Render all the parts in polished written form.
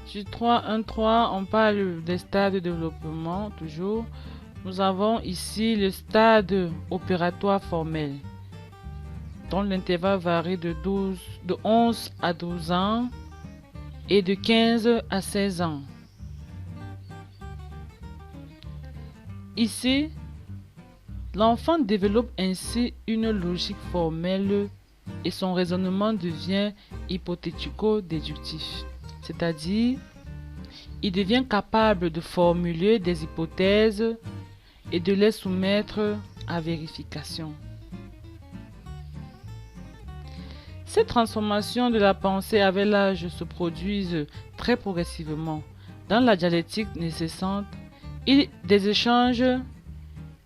Sur 3.1.3, on parle des stades de développement, toujours. Nous avons ici le stade opératoire formel, dont l'intervalle varie de 11 à 12 ans et de 15 à 16 ans. Ici, l'enfant développe ainsi une logique formelle et son raisonnement devient hypothético-déductif, c'est-à-dire il devient capable de formuler des hypothèses et de les soumettre à vérification. Ces transformations de la pensée avec l'âge se produisent très progressivement. Dans la dialectique naissante, il y a des échanges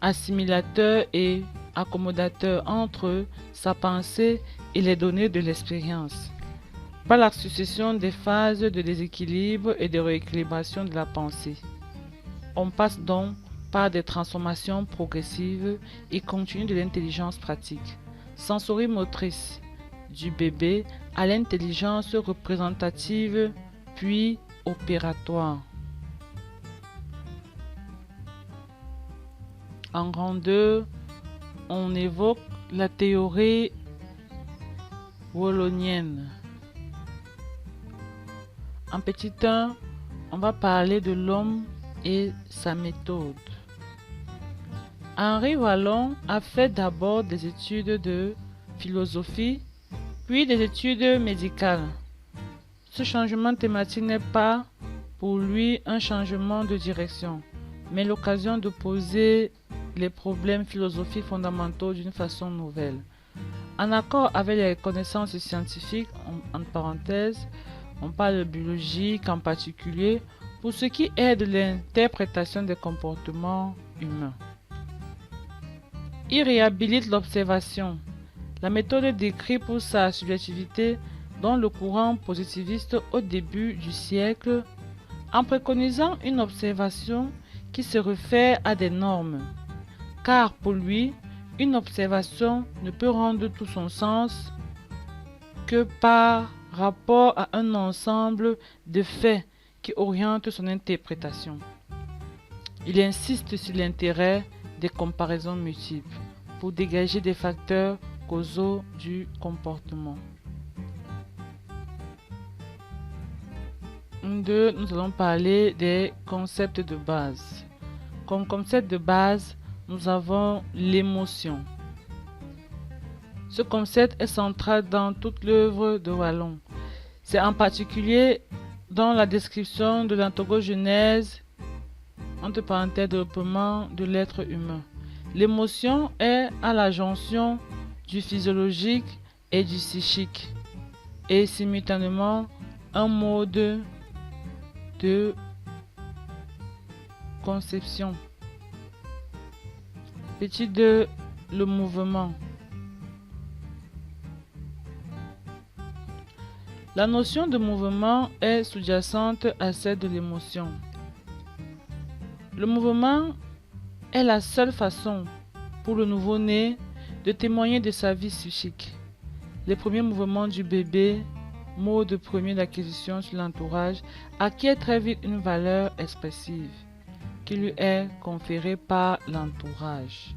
assimilateurs et accommodateurs entre sa pensée et les données de l'expérience. Par la succession des phases de déséquilibre et de rééquilibration de la pensée, on passe donc par des transformations progressives et continues de l'intelligence pratique, sensorimotrice du bébé à l'intelligence représentative puis opératoire. En rang 2, on évoque la théorie wallonienne. En petit 1, on va parler de l'homme et sa méthode. Henri Wallon a fait d'abord des études de philosophie, puis des études médicales. Ce changement thématique n'est pas pour lui un changement de direction, mais l'occasion de poser les problèmes philosophiques fondamentaux d'une façon nouvelle. En accord avec les connaissances scientifiques, en parenthèse, on parle de biologique en particulier, pour ce qui est de l'interprétation des comportements humains. Il réhabilite l'observation. La méthode décrit pour sa subjectivité dans le courant positiviste au début du siècle, en préconisant une observation qui se réfère à des normes, car pour lui, une observation ne peut rendre tout son sens que par rapport à un ensemble de faits qui orientent son interprétation. Il insiste sur l'intérêt des comparaisons multiples pour dégager des facteurs causaux du comportement. 2. Nous allons parler des concepts de base. Comme concept de base, nous avons l'émotion. Ce concept est central dans toute l'œuvre de Wallon. C'est en particulier dans la description de l'anthropogenèse, entre parenthèses, développement de l'être humain. L'émotion est à la jonction du physiologique et du psychique, et simultanément un mode de conception. Petit 2, le mouvement. La notion de mouvement est sous-jacente à celle de l'émotion. Le mouvement est la seule façon pour le nouveau-né de témoigner de sa vie psychique. Les premiers mouvements du bébé, mode premier d'acquisition sur l'entourage, acquiert très vite une valeur expressive qui lui est conférée par l'entourage.